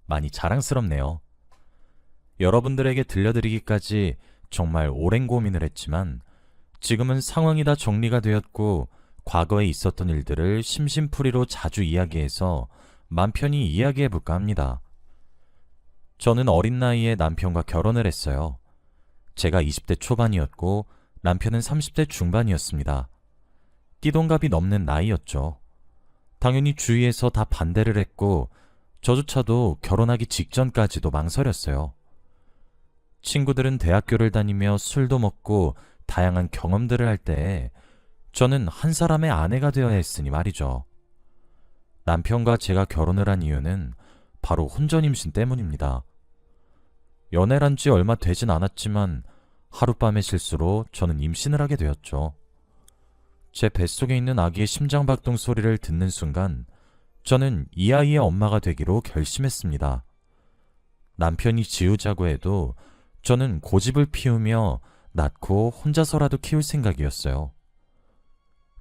많이 자랑스럽네요. 여러분들에게 들려드리기까지 정말 오랜 고민을 했지만 지금은 상황이 다 정리가 되었고 과거에 있었던 일들을 심심풀이로 자주 이야기해서 맘 편히 이야기해볼까 합니다. 저는 어린 나이에 남편과 결혼을 했어요. 제가 20대 초반이었고 남편은 30대 중반이었습니다. 띠동갑이 넘는 나이였죠. 당연히 주위에서 다 반대를 했고 저조차도 결혼하기 직전까지도 망설였어요. 친구들은 대학교를 다니며 술도 먹고 다양한 경험들을 할 때에 저는 한 사람의 아내가 되어야 했으니 말이죠. 남편과 제가 결혼을 한 이유는 바로 혼전임신 때문입니다. 연애란 지 얼마 되진 않았지만 하룻밤의 실수로 저는 임신을 하게 되었죠. 제 뱃속에 있는 아기의 심장박동 소리를 듣는 순간 저는 이 아이의 엄마가 되기로 결심했습니다. 남편이 지우자고 해도 저는 고집을 피우며 낳고 혼자서라도 키울 생각이었어요.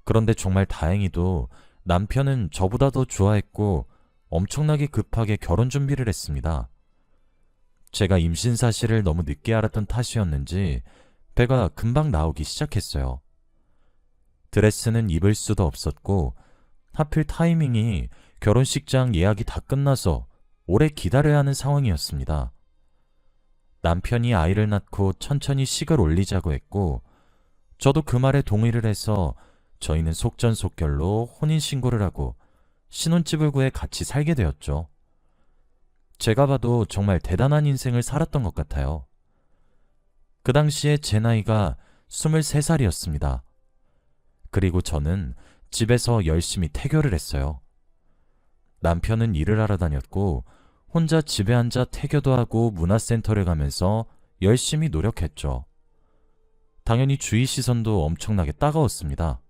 그런데 정말 다행히도 남편은 저보다 더 좋아했고 엄청나게 급하게 결혼 준비를 했습니다. 제가 임신 사실을 너무 늦게 알았던 탓이었는지 배가 금방 나오기 시작했어요. 드레스는 입을 수도 없었고 하필 타이밍이 결혼식장 예약이 다 끝나서 오래 기다려야 하는 상황이었습니다. 남편이 아이를 낳고 천천히 식을 올리자고 했고 저도 그 말에 동의를 해서 저희는 속전속결로 혼인신고를 하고 신혼집을 구해 같이 살게 되었죠. 제가 봐도 정말 대단한 인생을 살았던 것 같아요. 그 당시에 제 나이가 23살이었습니다. 그리고 저는 집에서 열심히 태교를 했어요. 남편은 일을 하러 다녔고 혼자 집에 앉아 태교도 하고 문화센터를 가면서 열심히 노력했죠. 당연히 주위 시선도 엄청나게 따가웠습니다.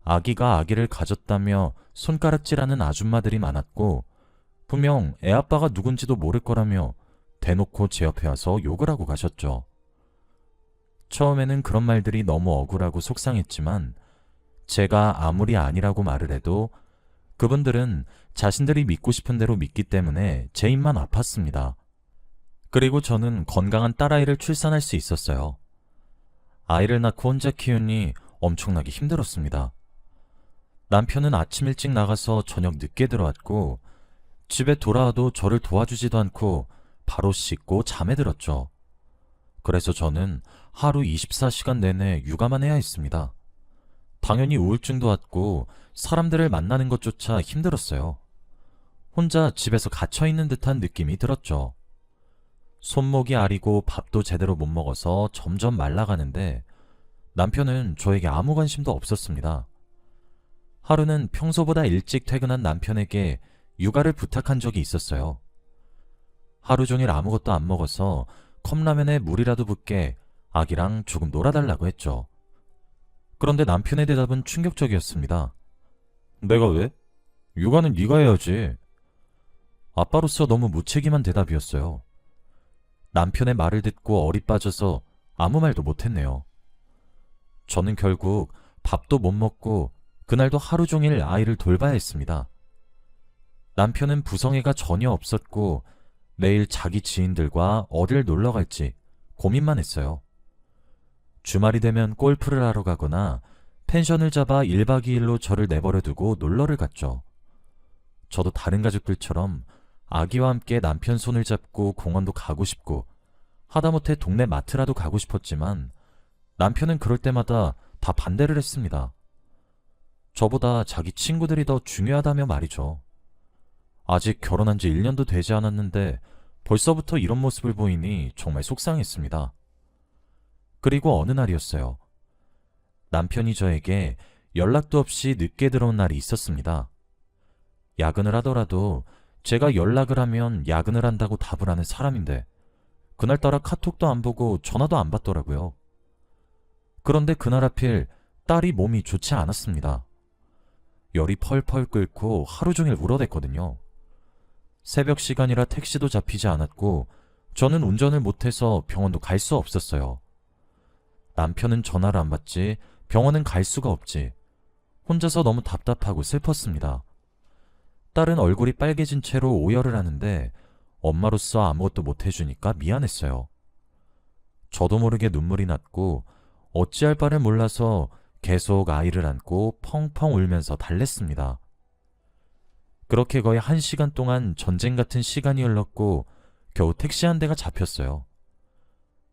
아기가 아기를 가졌다며 손가락질하는 아줌마들이 많았고 분명 애아빠가 누군지도 모를 거라며 대놓고 제 옆에 와서 욕을 하고 가셨죠. 처음에는 그런 말들이 너무 억울하고 속상했지만 제가 아무리 아니라고 말을 해도 그분들은 자신들이 믿고 싶은 대로 믿기 때문에 제 입만 아팠습니다. 그리고 저는 건강한 딸아이를 출산할 수 있었어요. 아이를 낳고 혼자 키우니 엄청나게 힘들었습니다. 남편은 아침 일찍 나가서 저녁 늦게 들어왔고 집에 돌아와도 저를 도와주지도 않고 바로 씻고 잠에 들었죠. 그래서 저는 하루 24시간 내내 육아만 해야 했습니다. 당연히 우울증도 왔고 사람들을 만나는 것조차 힘들었어요. 혼자 집에서 갇혀있는 듯한 느낌이 들었죠. 손목이 아리고 밥도 제대로 못 먹어서 점점 말라가는데 남편은 저에게 아무 관심도 없었습니다. 하루는 평소보다 일찍 퇴근한 남편에게 육아를 부탁한 적이 있었어요. 하루 종일 아무것도 안 먹어서 컵라면에 물이라도 붓게 아기랑 조금 놀아달라고 했죠. 그런데 남편의 대답은 충격적이었습니다. 내가 왜? 육아는 네가 해야지. 아빠로서 너무 무책임한 대답이었어요. 남편의 말을 듣고 어리 빠져서 아무 말도 못했네요. 저는 결국 밥도 못 먹고 그날도 하루 종일 아이를 돌봐야 했습니다. 남편은 부성애가 전혀 없었고 매일 자기 지인들과 어딜 놀러 갈지 고민만 했어요. 주말이 되면 골프를 하러 가거나 펜션을 잡아 1박 2일로 저를 내버려 두고 놀러를 갔죠. 저도 다른 가족들처럼 아기와 함께 남편 손을 잡고 공원도 가고 싶고 하다못해 동네 마트라도 가고 싶었지만 남편은 그럴 때마다 다 반대를 했습니다. 저보다 자기 친구들이 더 중요하다며 말이죠. 아직 결혼한 지 1년도 되지 않았는데 벌써부터 이런 모습을 보이니 정말 속상했습니다. 그리고 어느 날이었어요. 남편이 저에게 연락도 없이 늦게 들어온 날이 있었습니다. 야근을 하더라도 제가 연락을 하면 야근을 한다고 답을 하는 사람인데 그날따라 카톡도 안 보고 전화도 안 받더라고요. 그런데 그날 하필 딸이 몸이 좋지 않았습니다. 열이 펄펄 끓고 하루 종일 울어댔거든요. 새벽 시간이라 택시도 잡히지 않았고 저는 운전을 못해서 병원도 갈 수 없었어요. 남편은 전화를 안 받지 병원은 갈 수가 없지 혼자서 너무 답답하고 슬펐습니다. 딸은 얼굴이 빨개진 채로 오열을 하는데 엄마로서 아무것도 못 해주니까 미안했어요. 저도 모르게 눈물이 났고 어찌할 바를 몰라서 계속 아이를 안고 펑펑 울면서 달랬습니다. 그렇게 거의 1시간 동안 전쟁 같은 시간이 흘렀고 겨우 택시 한 대가 잡혔어요.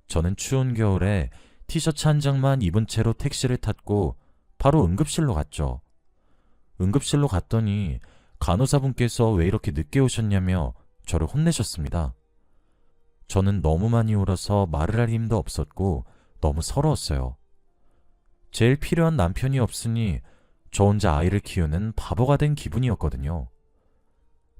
저는 추운 겨울에 티셔츠 한 장만 입은 채로 택시를 탔고 바로 응급실로 갔죠. 응급실로 갔더니 간호사분께서 왜 이렇게 늦게 오셨냐며 저를 혼내셨습니다. 저는 너무 많이 울어서 말을 할 힘도 없었고 너무 서러웠어요. 제일 필요한 남편이 없으니 저 혼자 아이를 키우는 바보가 된 기분이었거든요.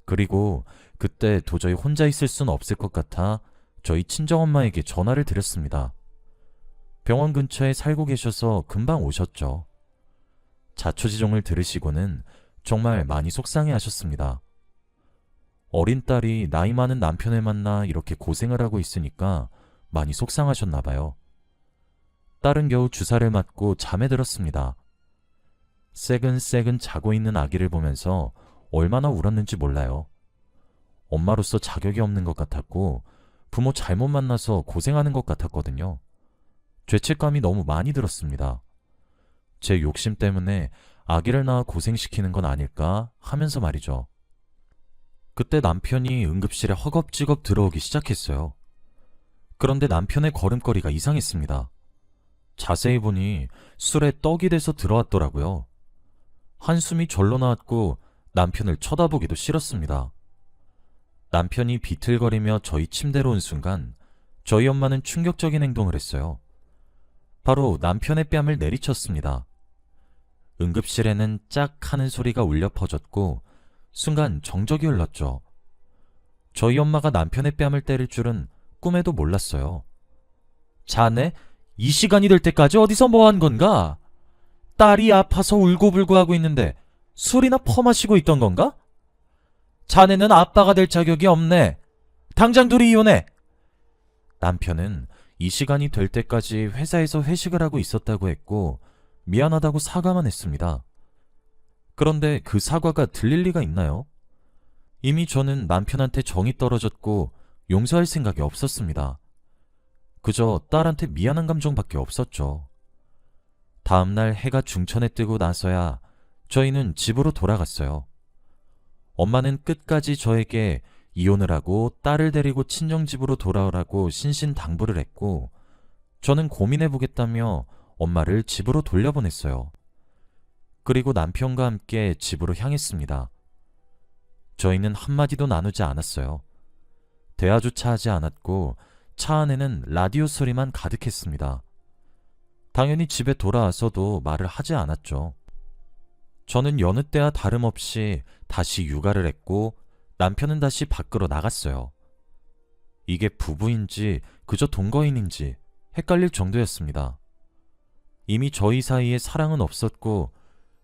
그리고 그때 도저히 혼자 있을 순 없을 것 같아 저희 친정엄마에게 전화를 드렸습니다. 병원 근처에 살고 계셔서 금방 오셨죠. 자초지종을 들으시고는 정말 많이 속상해 하셨습니다. 어린 딸이 나이 많은 남편을 만나 이렇게 고생을 하고 있으니까 많이 속상하셨나 봐요. 딸은 겨우 주사를 맞고 잠에 들었습니다. 새근새근 자고 있는 아기를 보면서 얼마나 울었는지 몰라요. 엄마로서 자격이 없는 것 같았고 부모 잘못 만나서 고생하는 것 같았거든요. 죄책감이 너무 많이 들었습니다. 제 욕심 때문에 아기를 낳아 고생시키는 건 아닐까 하면서 말이죠. 그때 남편이 응급실에 허겁지겁 들어오기 시작했어요. 그런데 남편의 걸음걸이가 이상했습니다. 자세히 보니 술에 떡이 돼서 들어왔더라고요. 한숨이 절로 나왔고 남편을 쳐다보기도 싫었습니다. 남편이 비틀거리며 저희 침대로 온 순간 저희 엄마는 충격적인 행동을 했어요. 바로 남편의 뺨을 내리쳤습니다. 응급실에는 짝 하는 소리가 울려 퍼졌고 순간 정적이 흘렀죠. 저희 엄마가 남편의 뺨을 때릴 줄은 꿈에도 몰랐어요. 자네, 이 시간이 될 때까지 어디서 뭐 한 건가? 딸이 아파서 울고불고 하고 있는데 술이나 퍼마시고 있던 건가? 자네는 아빠가 될 자격이 없네. 당장 둘이 이혼해. 남편은 이 시간이 될 때까지 회사에서 회식을 하고 있었다고 했고 미안하다고 사과만 했습니다. 그런데 그 사과가 들릴 리가 있나요? 이미 저는 남편한테 정이 떨어졌고 용서할 생각이 없었습니다. 그저 딸한테 미안한 감정밖에 없었죠. 다음날 해가 중천에 뜨고 나서야 저희는 집으로 돌아갔어요. 엄마는 끝까지 저에게 이혼을 하고 딸을 데리고 친정집으로 돌아오라고 신신당부를 했고 저는 고민해보겠다며 엄마를 집으로 돌려보냈어요. 그리고 남편과 함께 집으로 향했습니다. 저희는 한마디도 나누지 않았어요. 대화조차 하지 않았고 차 안에는 라디오 소리만 가득했습니다. 당연히 집에 돌아와서도 말을 하지 않았죠. 저는 여느 때와 다름없이 다시 육아를 했고 남편은 다시 밖으로 나갔어요. 이게 부부인지 그저 동거인인지 헷갈릴 정도였습니다. 이미 저희 사이에 사랑은 없었고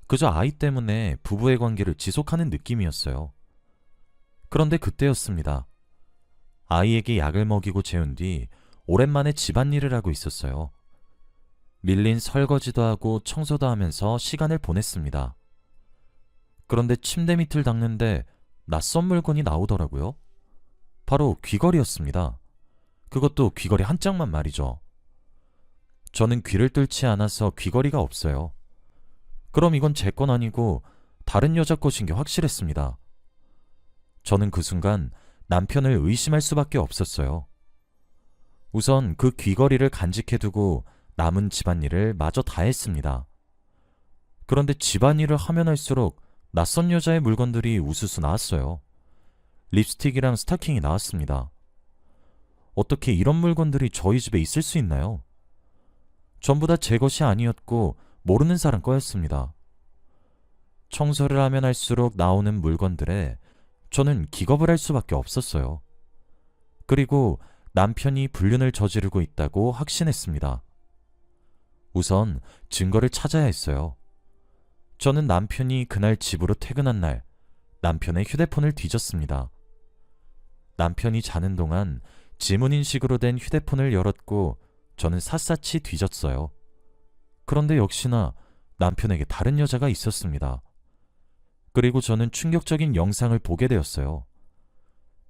그저 아이 때문에 부부의 관계를 지속하는 느낌이었어요. 그런데 그때였습니다. 아이에게 약을 먹이고 재운 뒤 오랜만에 집안일을 하고 있었어요. 밀린 설거지도 하고 청소도 하면서 시간을 보냈습니다. 그런데 침대 밑을 닦는데 낯선 물건이 나오더라고요. 바로 귀걸이였습니다. 그것도 귀걸이 한 짝만 말이죠. 저는 귀를 뚫지 않아서 귀걸이가 없어요. 그럼 이건 제 건 아니고 다른 여자 것인 게 확실했습니다. 저는 그 순간 남편을 의심할 수밖에 없었어요. 우선 그 귀걸이를 간직해두고 남은 집안일을 마저 다 했습니다. 그런데 집안일을 하면 할수록 낯선 여자의 물건들이 우수수 나왔어요. 립스틱이랑 스타킹이 나왔습니다. 어떻게 이런 물건들이 저희 집에 있을 수 있나요? 전부 다 제 것이 아니었고 모르는 사람 거였습니다. 청소를 하면 할수록 나오는 물건들에 저는 기겁을 할 수밖에 없었어요. 그리고 남편이 불륜을 저지르고 있다고 확신했습니다. 우선 증거를 찾아야 했어요. 저는 남편이 그날 집으로 퇴근한 날 남편의 휴대폰을 뒤졌습니다. 남편이 자는 동안 지문인식으로 된 휴대폰을 열었고 저는 샅샅이 뒤졌어요. 그런데 역시나 남편에게 다른 여자가 있었습니다. 그리고 저는 충격적인 영상을 보게 되었어요.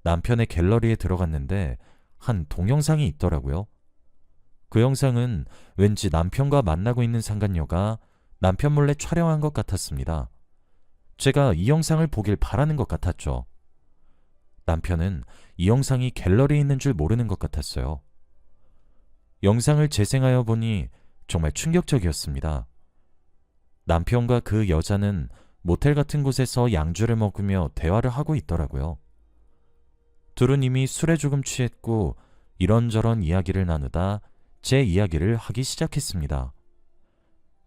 남편의 갤러리에 들어갔는데 한 동영상이 있더라고요. 그 영상은 왠지 남편과 만나고 있는 상간녀가 남편 몰래 촬영한 것 같았습니다. 제가 이 영상을 보길 바라는 것 같았죠. 남편은 이 영상이 갤러리에 있는 줄 모르는 것 같았어요. 영상을 재생하여 보니 정말 충격적이었습니다. 남편과 그 여자는 모텔 같은 곳에서 양주를 먹으며 대화를 하고 있더라고요. 둘은 이미 술에 조금 취했고 이런저런 이야기를 나누다 제 이야기를 하기 시작했습니다.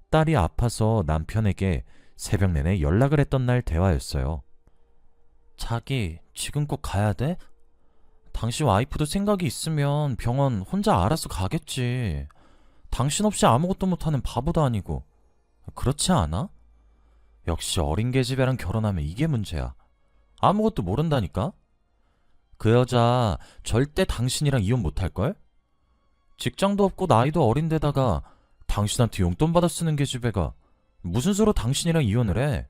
딸이 아파서 남편에게 새벽 내내 연락을 했던 날 대화였어요. 자기, 지금 꼭 가야 돼? 당신 와이프도 생각이 있으면 병원 혼자 알아서 가겠지. 당신 없이 아무것도 못하는 바보도 아니고. 그렇지 않아? 역시 어린 계집애랑 결혼하면 이게 문제야. 아무것도 모른다니까? 그 여자 절대 당신이랑 이혼 못할걸? 직장도 없고 나이도 어린데다가 당신한테 용돈 받아 쓰는 계집애가 무슨 수로 당신이랑 이혼을 해?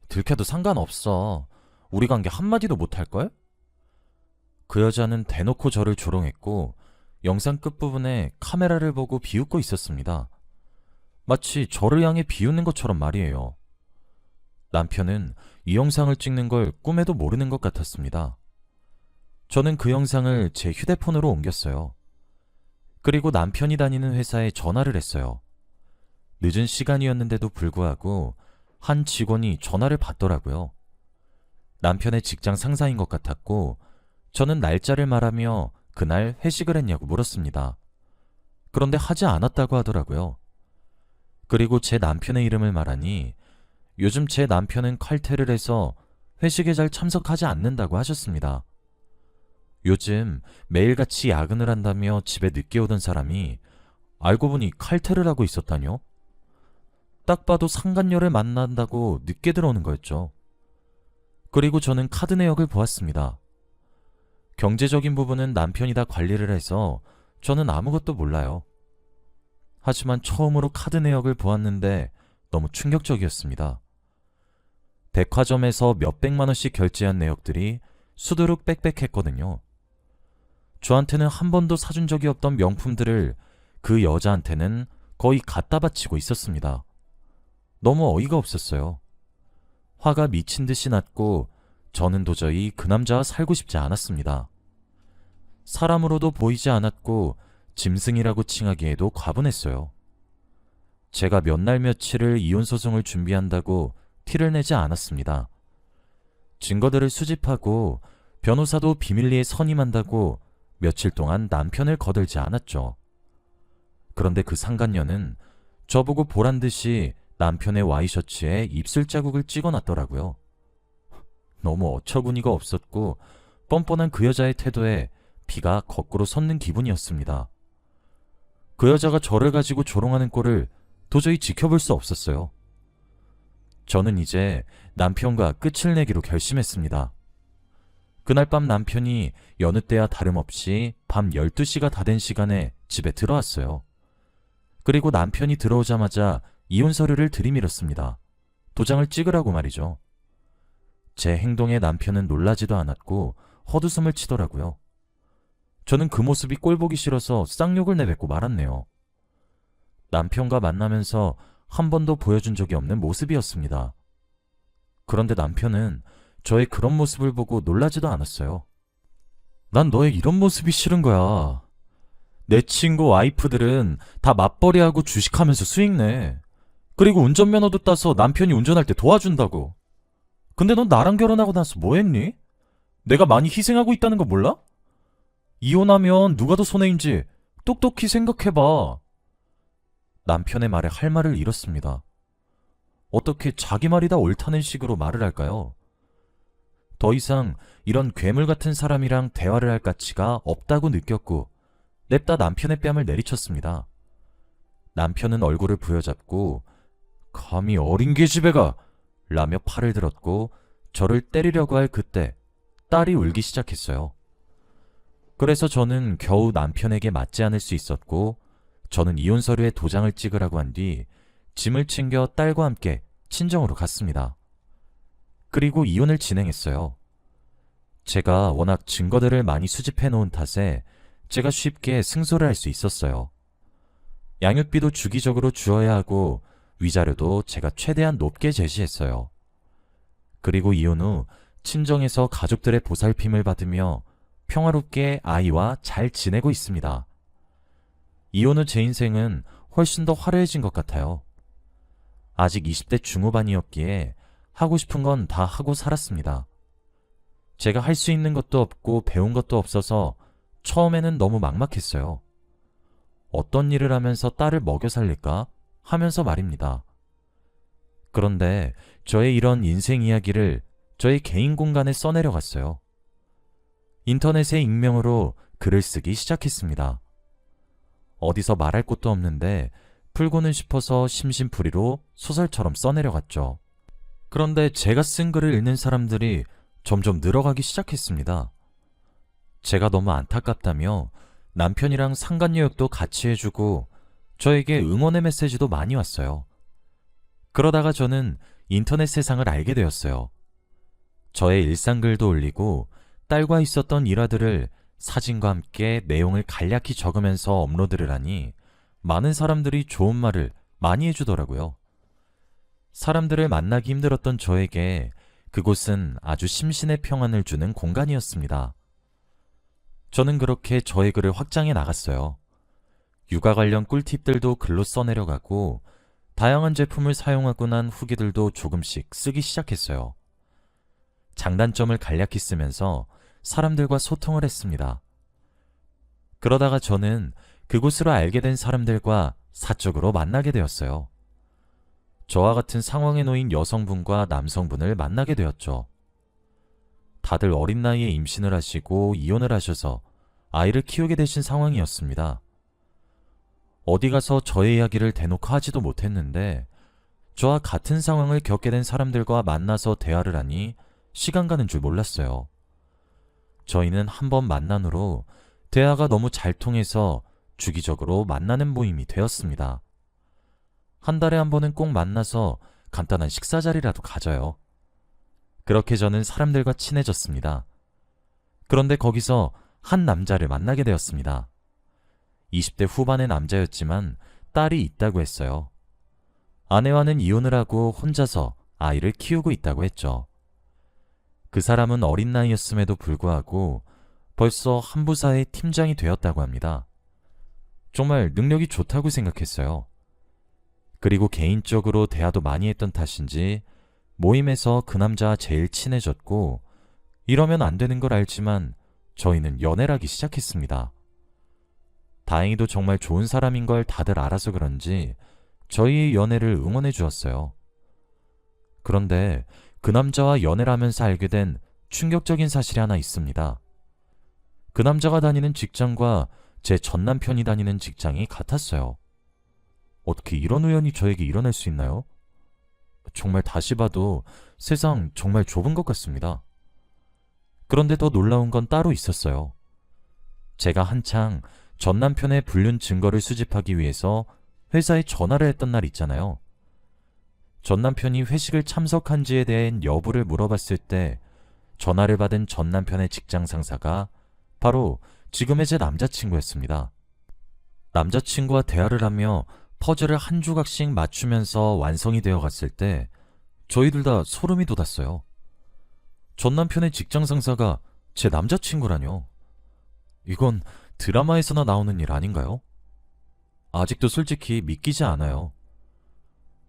들켜도 상관없어. 우리 관계 한마디도 못할걸? 그 여자는 대놓고 저를 조롱했고 영상 끝부분에 카메라를 보고 비웃고 있었습니다. 마치 저를 향해 비웃는 것처럼 말이에요. 남편은 이 영상을 찍는 걸 꿈에도 모르는 것 같았습니다. 저는 그 영상을 제 휴대폰으로 옮겼어요. 그리고 남편이 다니는 회사에 전화를 했어요. 늦은 시간이었는데도 불구하고 한 직원이 전화를 받더라고요. 남편의 직장 상사인 것 같았고 저는 날짜를 말하며 그날 회식을 했냐고 물었습니다. 그런데 하지 않았다고 하더라고요. 그리고 제 남편의 이름을 말하니 요즘 제 남편은 칼퇴를 해서 회식에 잘 참석하지 않는다고 하셨습니다. 요즘 매일같이 야근을 한다며 집에 늦게 오던 사람이 알고 보니 칼퇴를 하고 있었다뇨? 딱 봐도 상간녀를 만난다고 늦게 들어오는 거였죠. 그리고 저는 카드 내역을 보았습니다. 경제적인 부분은 남편이 다 관리를 해서 저는 아무것도 몰라요. 하지만 처음으로 카드 내역을 보았는데 너무 충격적이었습니다. 백화점에서 몇백만 원씩 결제한 내역들이 수두룩 빽빽했거든요. 저한테는 한 번도 사준 적이 없던 명품들을 그 여자한테는 거의 갖다 바치고 있었습니다. 너무 어이가 없었어요. 화가 미친 듯이 났고 저는 도저히 그 남자와 살고 싶지 않았습니다. 사람으로도 보이지 않았고 짐승이라고 칭하기에도 과분했어요. 제가 몇 날 며칠을 이혼소송을 준비한다고 티를 내지 않았습니다. 증거들을 수집하고 변호사도 비밀리에 선임한다고 며칠 동안 남편을 거들지 않았죠. 그런데 그 상간녀는 저보고 보란 듯이 남편의 와이셔츠에 입술 자국을 찍어놨더라고요. 너무 어처구니가 없었고 뻔뻔한 그 여자의 태도에 피가 거꾸로 솟는 기분이었습니다. 그 여자가 저를 가지고 조롱하는 꼴을 도저히 지켜볼 수 없었어요. 저는 이제 남편과 끝을 내기로 결심했습니다. 그날 밤 남편이 여느 때와 다름없이 밤 12시가 다 된 시간에 집에 들어왔어요. 그리고 남편이 들어오자마자 이혼 서류를 들이밀었습니다. 도장을 찍으라고 말이죠. 제 행동에 남편은 놀라지도 않았고 헛웃음을 치더라고요. 저는 그 모습이 꼴보기 싫어서 쌍욕을 내뱉고 말았네요. 남편과 만나면서 한 번도 보여준 적이 없는 모습이었습니다. 그런데 남편은 저의 그런 모습을 보고 놀라지도 않았어요. 난 너의 이런 모습이 싫은 거야. 내 친구 와이프들은 다 맞벌이하고 주식하면서 수익 내. 그리고 운전면허도 따서 남편이 운전할 때 도와준다고. 근데 넌 나랑 결혼하고 나서 뭐 했니? 내가 많이 희생하고 있다는 거 몰라? 이혼하면 누가 더 손해인지 똑똑히 생각해봐. 남편의 말에 할 말을 잃었습니다. 어떻게 자기 말이 다 옳다는 식으로 말을 할까요? 더 이상 이런 괴물 같은 사람이랑 대화를 할 가치가 없다고 느꼈고 냅다 남편의 뺨을 내리쳤습니다. 남편은 얼굴을 부여잡고 감히 어린 계집애가 라며 팔을 들었고 저를 때리려고 할 그때 딸이 울기 시작했어요. 그래서 저는 겨우 남편에게 맞지 않을 수 있었고 저는 이혼 서류에 도장을 찍으라고 한 뒤 짐을 챙겨 딸과 함께 친정으로 갔습니다. 그리고 이혼을 진행했어요. 제가 워낙 증거들을 많이 수집해 놓은 탓에 제가 쉽게 승소를 할 수 있었어요. 양육비도 주기적으로 주어야 하고 위자료도 제가 최대한 높게 제시했어요. 그리고 이혼 후 친정에서 가족들의 보살핌을 받으며 평화롭게 아이와 잘 지내고 있습니다. 이혼 후 제 인생은 훨씬 더 화려해진 것 같아요. 아직 20대 중후반이었기에 하고 싶은 건 다 하고 살았습니다. 제가 할 수 있는 것도 없고 배운 것도 없어서 처음에는 너무 막막했어요. 어떤 일을 하면서 딸을 먹여 살릴까 하면서 말입니다. 그런데 저의 이런 인생 이야기를 저의 개인 공간에 써내려갔어요. 인터넷에 익명으로 글을 쓰기 시작했습니다. 어디서 말할 곳도 없는데 풀고는 싶어서 심심풀이로 소설처럼 써내려갔죠. 그런데 제가 쓴 글을 읽는 사람들이 점점 늘어가기 시작했습니다. 제가 너무 안타깝다며 남편이랑 상간여역도 같이 해주고 저에게 응원의 메시지도 많이 왔어요. 그러다가 저는 인터넷 세상을 알게 되었어요. 저의 일상글도 올리고 딸과 있었던 일화들을 사진과 함께 내용을 간략히 적으면서 업로드를 하니 많은 사람들이 좋은 말을 많이 해주더라고요. 사람들을 만나기 힘들었던 저에게 그곳은 아주 심신의 평안을 주는 공간이었습니다. 저는 그렇게 저의 글을 확장해 나갔어요. 육아 관련 꿀팁들도 글로 써내려가고 다양한 제품을 사용하고 난 후기들도 조금씩 쓰기 시작했어요. 장단점을 간략히 쓰면서 사람들과 소통을 했습니다. 그러다가 저는 그곳으로 알게 된 사람들과 사적으로 만나게 되었어요. 저와 같은 상황에 놓인 여성분과 남성분을 만나게 되었죠. 다들 어린 나이에 임신을 하시고 이혼을 하셔서 아이를 키우게 되신 상황이었습니다. 어디 가서 저의 이야기를 대놓고 하지도 못했는데 저와 같은 상황을 겪게 된 사람들과 만나서 대화를 하니 시간 가는 줄 몰랐어요. 저희는 한 번 만난 후로 대화가 너무 잘 통해서 주기적으로 만나는 모임이 되었습니다. 한 달에 한 번은 꼭 만나서 간단한 식사 자리라도 가져요. 그렇게 저는 사람들과 친해졌습니다. 그런데 거기서 한 남자를 만나게 되었습니다. 20대 후반의 남자였지만 딸이 있다고 했어요. 아내와는 이혼을 하고 혼자서 아이를 키우고 있다고 했죠. 그 사람은 어린 나이였음에도 불구하고 벌써 한 부사의 팀장이 되었다고 합니다. 정말 능력이 좋다고 생각했어요. 그리고 개인적으로 대화도 많이 했던 탓인지 모임에서 그 남자와 제일 친해졌고 이러면 안 되는 걸 알지만 저희는 연애를 하기 시작했습니다. 다행히도 정말 좋은 사람인 걸 다들 알아서 그런지 저희의 연애를 응원해 주었어요. 그런데 그 남자와 연애를 하면서 알게 된 충격적인 사실이 하나 있습니다. 그 남자가 다니는 직장과 제 전 남편이 다니는 직장이 같았어요. 어떻게 이런 우연이 저에게 일어날 수 있나요? 정말 다시 봐도 세상 정말 좁은 것 같습니다. 그런데 더 놀라운 건 따로 있었어요. 제가 한창 전 남편의 불륜 증거를 수집하기 위해서 회사에 전화를 했던 날 있잖아요. 전 남편이 회식을 참석한지에 대한 여부를 물어봤을 때 전화를 받은 전 남편의 직장 상사가 바로 지금의 제 남자친구였습니다. 남자친구와 대화를 하며 퍼즐을 한 조각씩 맞추면서 완성이 되어 갔을 때 저희 둘 다 소름이 돋았어요. 전 남편의 직장 상사가 제 남자친구라뇨. 이건 드라마에서나 나오는 일 아닌가요? 아직도 솔직히 믿기지 않아요.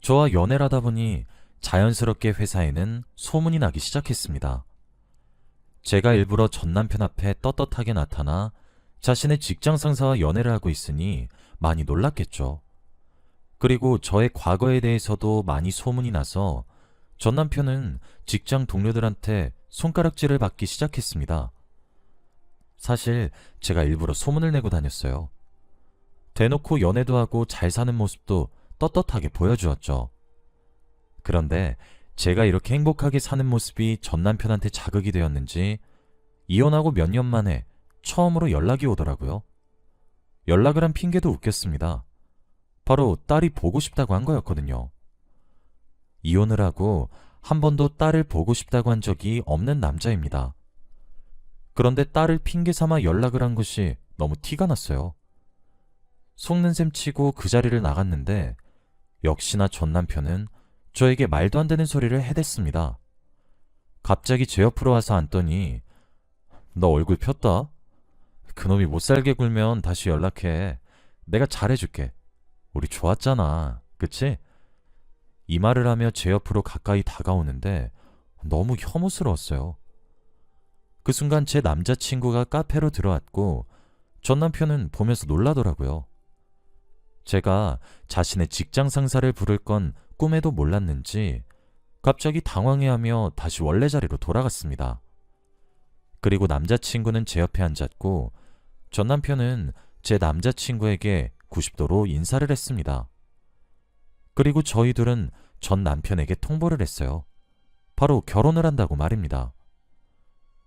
저와 연애를 하다 보니 자연스럽게 회사에는 소문이 나기 시작했습니다. 제가 일부러 전 남편 앞에 떳떳하게 나타나 자신의 직장 상사와 연애를 하고 있으니 많이 놀랐겠죠. 그리고 저의 과거에 대해서도 많이 소문이 나서 전 남편은 직장 동료들한테 손가락질을 받기 시작했습니다. 사실 제가 일부러 소문을 내고 다녔어요. 대놓고 연애도 하고 잘 사는 모습도 떳떳하게 보여주었죠. 그런데 제가 이렇게 행복하게 사는 모습이 전 남편한테 자극이 되었는지 이혼하고 몇 년 만에 처음으로 연락이 오더라고요. 연락을 한 핑계도 웃겼습니다. 바로 딸이 보고 싶다고 한 거였거든요. 이혼을 하고 한 번도 딸을 보고 싶다고 한 적이 없는 남자입니다. 그런데 딸을 핑계 삼아 연락을 한 것이 너무 티가 났어요. 속는 셈 치고 그 자리를 나갔는데 역시나 전 남편은 저에게 말도 안 되는 소리를 해댔습니다. 갑자기 제 옆으로 와서 앉더니 너 얼굴 폈다? 그놈이 못 살게 굴면 다시 연락해. 내가 잘해줄게. 우리 좋았잖아. 그치? 이 말을 하며 제 옆으로 가까이 다가오는데 너무 혐오스러웠어요. 그 순간 제 남자친구가 카페로 들어왔고 전 남편은 보면서 놀라더라고요. 제가 자신의 직장 상사를 부를 건 꿈에도 몰랐는지 갑자기 당황해하며 다시 원래 자리로 돌아갔습니다. 그리고 남자친구는 제 옆에 앉았고 전 남편은 제 남자친구에게 90도로 인사를 했습니다. 그리고 저희 둘은 전 남편에게 통보를 했어요. 바로 결혼을 한다고 말입니다.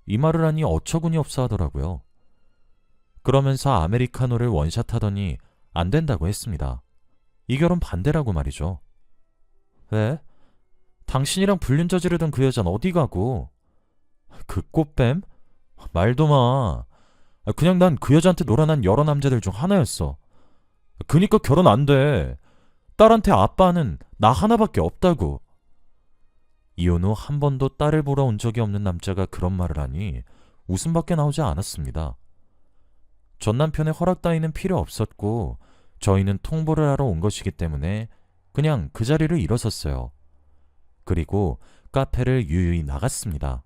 이 말을 하니 어처구니 없어 하더라고요. 그러면서 아메리카노를 원샷 하더니 안 된다고 했습니다. 이 결혼 반대라고 말이죠. 왜? 당신이랑 불륜 저지르던 그 여잔 어디 가고? 그 꽃뱀? 말도 마. 그냥 난 그 여자한테 놀아난 여러 남자들 중 하나였어. 그니까 결혼 안 돼. 딸한테 아빠는 나 하나밖에 없다고. 이혼 후 한 번도 딸을 보러 온 적이 없는 남자가 그런 말을 하니 웃음밖에 나오지 않았습니다. 전 남편의 허락 따위는 필요 없었고 저희는 통보를 하러 온 것이기 때문에 그냥 그 자리를 일어섰어요. 그리고 카페를 유유히 나갔습니다.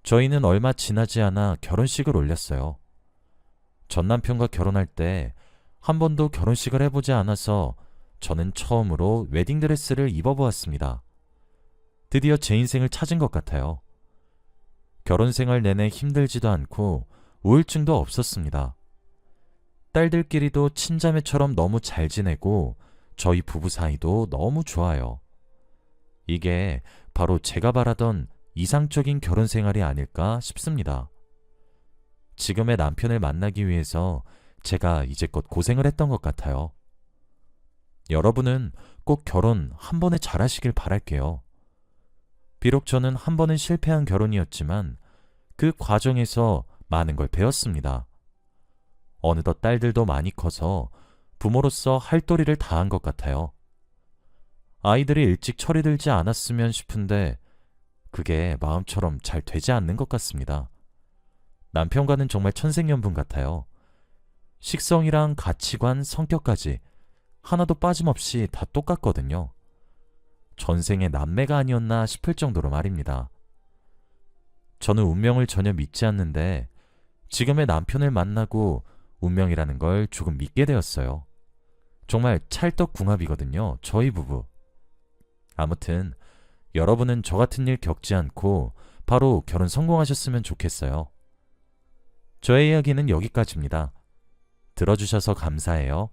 저희는 얼마 지나지 않아 결혼식을 올렸어요. 전 남편과 결혼할 때 한 번도 결혼식을 해보지 않아서 저는 처음으로 웨딩드레스를 입어보았습니다. 드디어 제 인생을 찾은 것 같아요. 결혼 생활 내내 힘들지도 않고 우울증도 없었습니다. 딸들끼리도 친자매처럼 너무 잘 지내고 저희 부부 사이도 너무 좋아요. 이게 바로 제가 바라던 이상적인 결혼 생활이 아닐까 싶습니다. 지금의 남편을 만나기 위해서 제가 이제껏 고생을 했던 것 같아요. 여러분은 꼭 결혼 한 번에 잘하시길 바랄게요. 비록 저는 한 번은 실패한 결혼이었지만 그 과정에서 많은 걸 배웠습니다. 어느덧 딸들도 많이 커서 부모로서 할 도리를 다한 것 같아요. 아이들이 일찍 철이 들지 않았으면 싶은데 그게 마음처럼 잘 되지 않는 것 같습니다. 남편과는 정말 천생연분 같아요. 식성이랑 가치관, 성격까지 하나도 빠짐없이 다 똑같거든요. 전생의 남매가 아니었나 싶을 정도로 말입니다. 저는 운명을 전혀 믿지 않는데 지금의 남편을 만나고 운명이라는 걸 조금 믿게 되었어요. 정말 찰떡궁합이거든요, 저희 부부. 아무튼 여러분은 저 같은 일 겪지 않고 바로 결혼 성공하셨으면 좋겠어요. 저의 이야기는 여기까지입니다. 들어주셔서 감사해요.